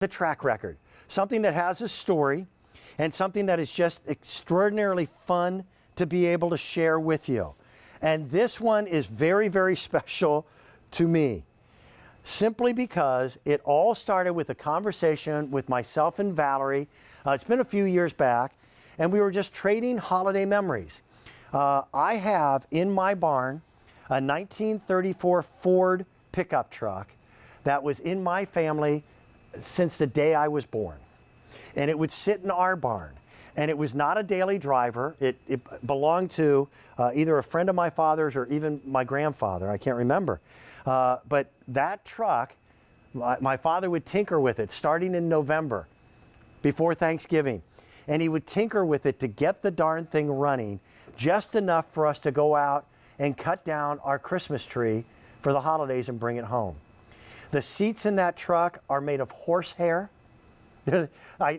the track record, something that has a story and something that is just extraordinarily fun to be able to share with you. And this one is very, very special to me, simply because it all started with a conversation with myself and Valerie. It's been a few years back, and we were just trading holiday memories. I have in my barn a 1934 Ford pickup truck that was in my family since the day I was born. And it would sit in our barn. And it was not a daily driver. It belonged to either a friend of my father's or even my grandfather. I can't remember. But that truck, my father would tinker with it starting in November before Thanksgiving. And he would tinker with it to get the darn thing running just enough for us to go out and cut down our Christmas tree for the holidays and bring it home. The seats in that truck are made of horsehair.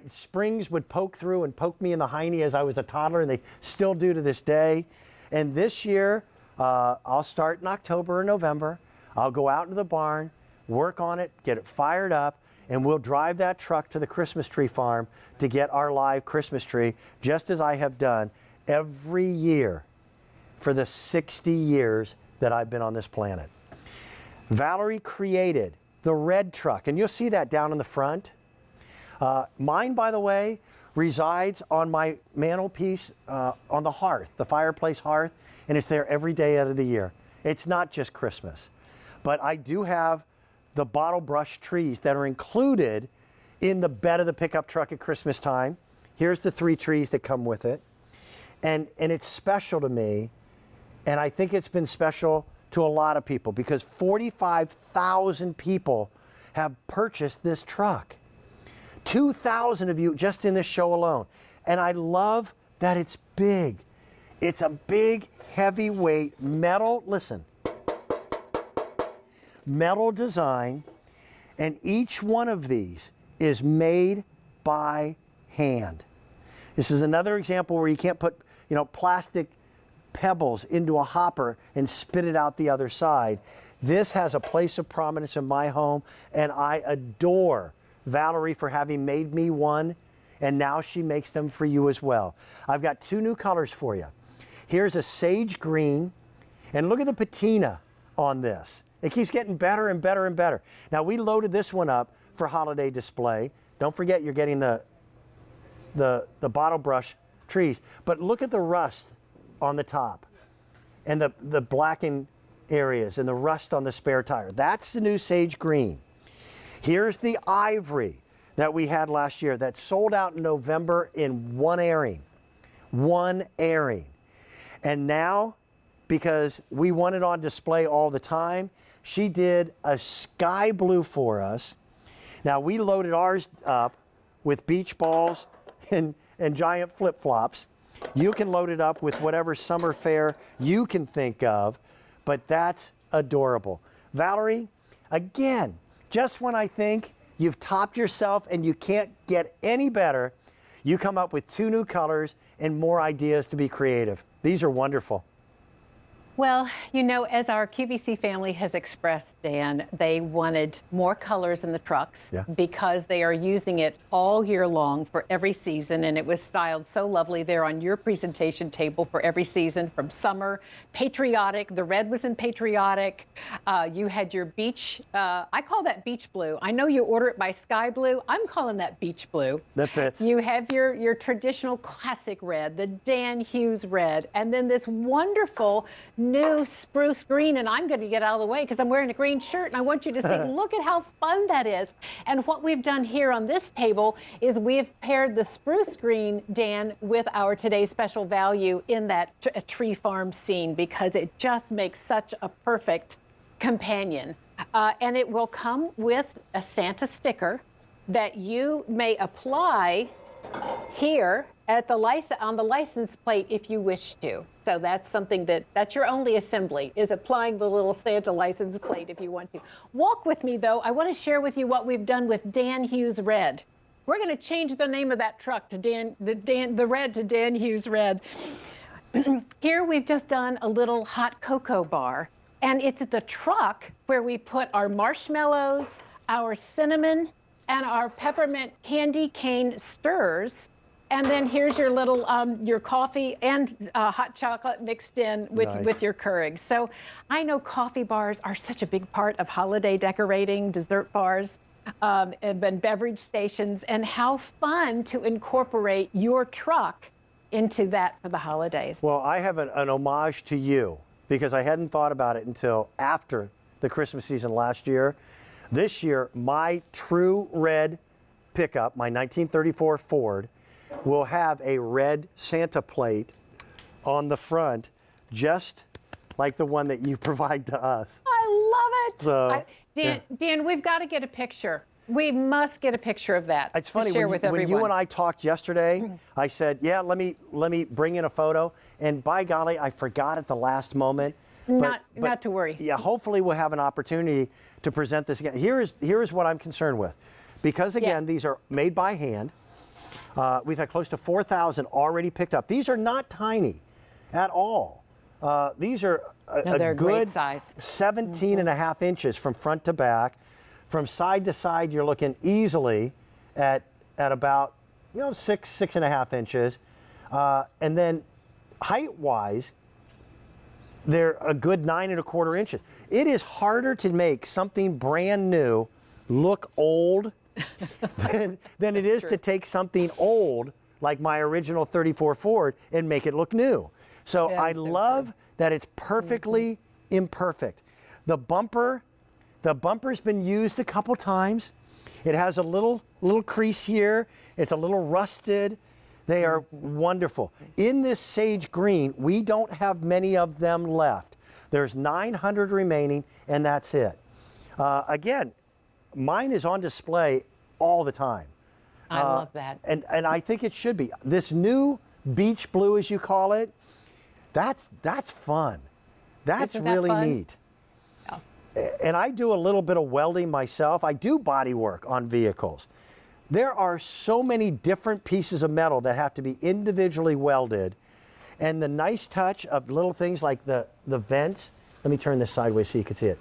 Springs would poke through and poke me in the hiney as I was a toddler, and they still do to this day. And this year, I'll start in October or November. I'll go out into the barn, work on it, get it fired up, and we'll drive that truck to the Christmas tree farm to get our live Christmas tree, just as I have done every year for the 60 years that I've been on this planet. Valerie created the red truck, and you'll see that down in the front. Mine, by the way, resides on my mantelpiece on the hearth, the fireplace hearth, and it's there every day out of the year. It's not just Christmas. But I do have the bottle brush trees that are included in the bed of the pickup truck at Christmas time. Here's the 3 trees that come with it. And it's special to me, and I think it's been special to a lot of people because 45,000 people have purchased this truck. 2,000 of you just in this show alone. And I love that it's big. It's a big, heavyweight metal, listen, metal design, and each one of these is made by hand. This is another example where you can't put, plastic pebbles into a hopper and spit it out the other side. This has a place of prominence in my home, and I adore Valerie for having made me one, and now she makes them for you as well. I've got 2 new colors for you. Here's a sage green, and look at the patina on this. It keeps getting better and better and better. Now, we loaded this one up for holiday display. Don't forget you're getting the bottle brush trees, but look at the rust on the top and the blackened areas and the rust on the spare tire. That's the new sage green. Here's the ivory that we had last year that sold out in November in 1 airing. 1 airing. And now, because we want it on display all the time, she did a sky blue for us. Now, we loaded ours up with beach balls and giant flip-flops. You can load it up with whatever summer fare you can think of, but that's adorable. Valerie, again, just when I think you've topped yourself and you can't get any better, you come up with 2 new colors and more ideas to be creative. These are wonderful. Well, as our QVC family has expressed, Dan, they wanted more colors in the trucks because they are using it all year long for every season, and it was styled so lovely there on your presentation table for every season, from summer, patriotic. The red was in patriotic. You had your beach. I call that beach blue. I know you order it by sky blue. I'm calling that beach blue. That fits. You have your traditional classic red, the Dan Hughes red, and then this wonderful new spruce green, and I'm going to get out of the way because I'm wearing a green shirt, and I want you to see, look at how fun that is. And what we've done here on this table is we've paired the spruce green, Dan, with our today's special value in that tree farm scene because it just makes such a perfect companion. And it will come with a Santa sticker that you may apply here at the on the license plate if you wish to. So that's something that's your only assembly, is applying the little Santa license plate if you want to. Walk with me, though. I want to share with you what we've done with Dan Hughes Red. We're going to change the name of that truck to the red to Dan Hughes Red. Here we've just done a little hot cocoa bar, and it's at the truck where we put our marshmallows, our cinnamon, and our peppermint candy cane stirs. And then here's your little your coffee and hot chocolate mixed in with your Keurig. So I know coffee bars are such a big part of holiday decorating, dessert bars, and beverage stations, and how fun to incorporate your truck into that for the holidays. Well, I have an homage to you because I hadn't thought about it until after the Christmas season last year. This year, my true red pickup, my 1934 Ford, will have a red Santa plate on the front, just like the one that you provide to us. I love it. So, Dan, we've got to get a picture. We must get a picture of that. It's funny, to share with everyone. when you and I talked yesterday, I said, yeah, let me bring in a photo. And by golly, I forgot at the last moment. Not to worry. Yeah, hopefully we'll have an opportunity to present this again. Here is what I'm concerned with. Because again, these are made by hand. We've had close to 4,000 already picked up. These are not tiny at all. These are a good size. 17 and a half inches from front to back. From side to side, you're looking easily at about 6.5 inches. And then height-wise, they're a good 9.25 inches. It is harder to make something brand new look old than it is to take something old like my original 34 Ford and make it look new. So I love that it's perfectly imperfect. The bumper's been used a couple times. It has a little crease here. It's a little rusted. They are wonderful. In this sage green, we don't have many of them left. There's 900 remaining, and that's it. Again, mine is on display all the time. I love that. And I think it should be. This new beach blue, as you call it, that's fun. That's really neat. Yeah. And I do a little bit of welding myself. I do body work on vehicles. There are so many different pieces of metal that have to be individually welded. And the nice touch of little things like the vents. Let me turn this sideways so you can see it.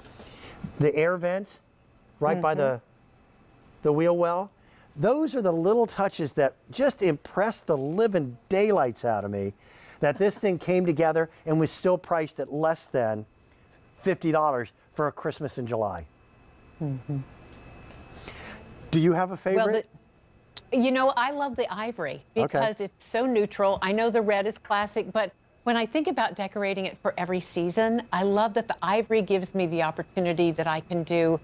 The air vents right by the wheel well. Those are the little touches that just impressed the living daylights out of me, that this thing came together and was still priced at less than $50 for a Christmas in July. Do you have a favorite? Well, I love the ivory because it's so neutral. I know the red is classic, but when I think about decorating it for every season, I love that the ivory gives me the opportunity that I can do,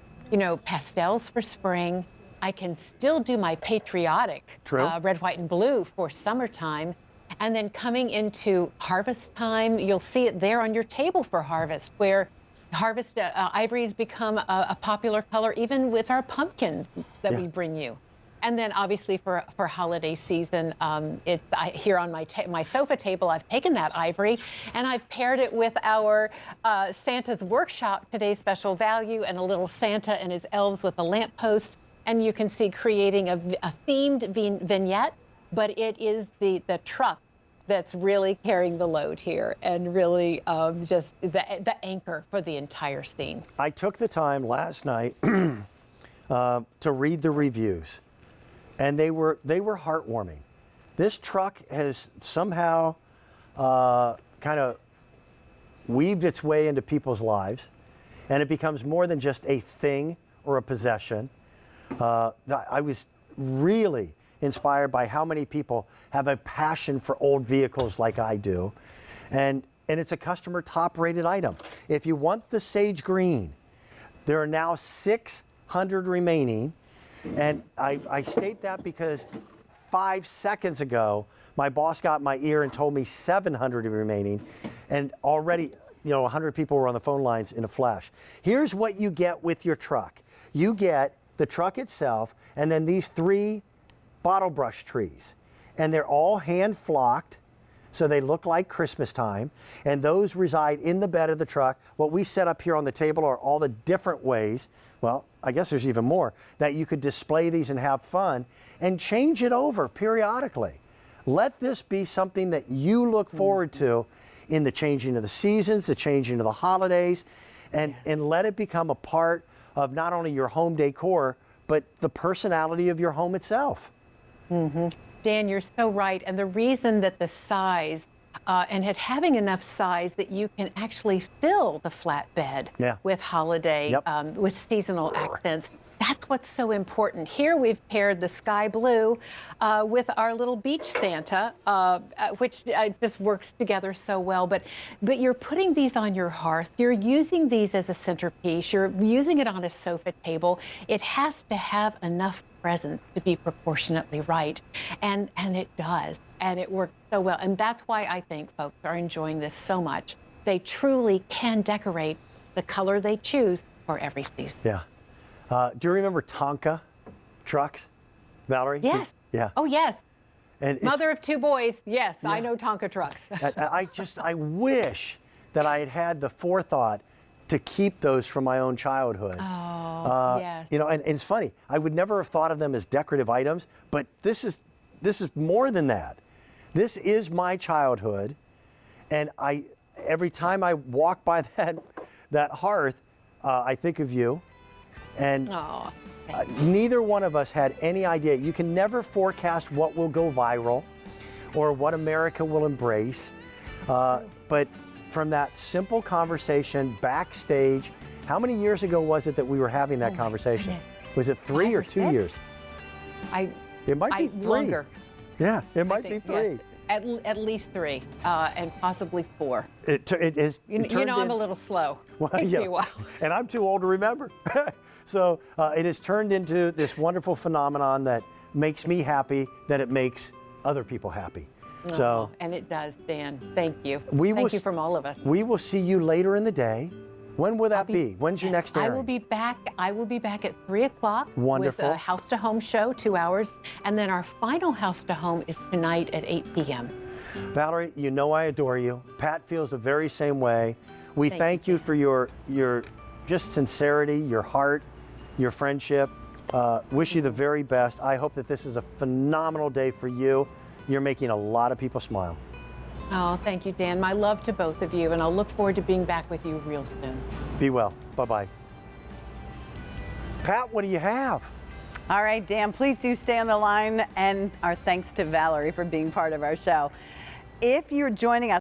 pastels for spring. I can still do my patriotic red, white, and blue for summertime. And then coming into harvest time, you'll see it there on your table for harvest, where harvest ivory has become a popular color, even with our pumpkins that we bring you. And then obviously for holiday season, here on my sofa table, I've taken that ivory and I've paired it with our Santa's Workshop Today's Special Value, and a little Santa and his elves with a lamppost. And you can see creating a themed vignette, but it is the truck that's really carrying the load here, and really just the anchor for the entire scene. I took the time last night to read the reviews, and they were heartwarming. This truck has somehow kind of weaved its way into people's lives, and it becomes more than just a thing or a possession. I was really inspired by how many people have a passion for old vehicles like I do. And it's a customer top rated item. If you want the sage green, there are now 600 remaining. And I state that because 5 seconds ago, my boss got my ear and told me 700 remaining. And already, 100 people were on the phone lines in a flash. Here's what you get with your truck. You get the truck itself, and then these 3 bottle brush trees. And they're all hand flocked, so they look like Christmas time. And those reside in the bed of the truck. What we set up here on the table are all the different ways, well, I guess there's even more, that you could display these and have fun and change it over periodically. Let this be something that you look forward to in the changing of the seasons, the changing of the holidays, and let it become a part of not only your home decor, but the personality of your home itself. Dan, you're so right. And the reason that the size and having enough size that you can actually fill the flatbed with holiday, with seasonal accents. That's what's so important. Here we've paired the sky blue with our little beach Santa, which just works together so well. But you're putting these on your hearth. You're using these as a centerpiece. You're using it on a sofa table. It has to have enough presence to be proportionately right. And it does. And it works so well. And that's why I think folks are enjoying this so much. They truly can decorate the color they choose for every season. Yeah. Do you remember Tonka trucks, Valerie? Yes. Yeah. Oh, yes. And mother of 2 boys. Yes, I know Tonka trucks. I wish that I had had the forethought to keep those from my own childhood. Oh, yes. You know, and it's funny. I would never have thought of them as decorative items, but this is more than that. This is my childhood, and every time I walk by that hearth, I think of you. And neither one of us had any idea. You can never forecast what will go viral or what America will embrace. But from that simple conversation backstage, how many years ago was it that we were having that conversation? Goodness. Was it 3 or 2 years? It might be 3. Longer. Yeah, it might be 3. Yes. At least 3, and possibly 4. It is. You know, I'm a little slow. Well, Takes me a while. And I'm too old to remember. So it has turned into this wonderful phenomenon that makes me happy, that it makes other people happy. So, and it does, Dan. Thank you. Thank you from all of us. We will see you later in the day. When will that be? When's your next airing? I will be back at 3 o'clock. Wonderful. With a House to Home show, 2 hours. And then our final House to Home is tonight at 8 p.m. Valerie, you know I adore you. Pat feels the very same way. We thank you for your just sincerity, your heart, your friendship. Wish you the very best. I hope that this is a phenomenal day for you. You're making a lot of people smile. Oh, thank you, Dan. My love to both of you, and I'll look forward to being back with you real soon. Be well. Bye-bye. Pat, what do you have? All right, Dan, please do stay on the line, and our thanks to Valerie for being part of our show. If you're joining us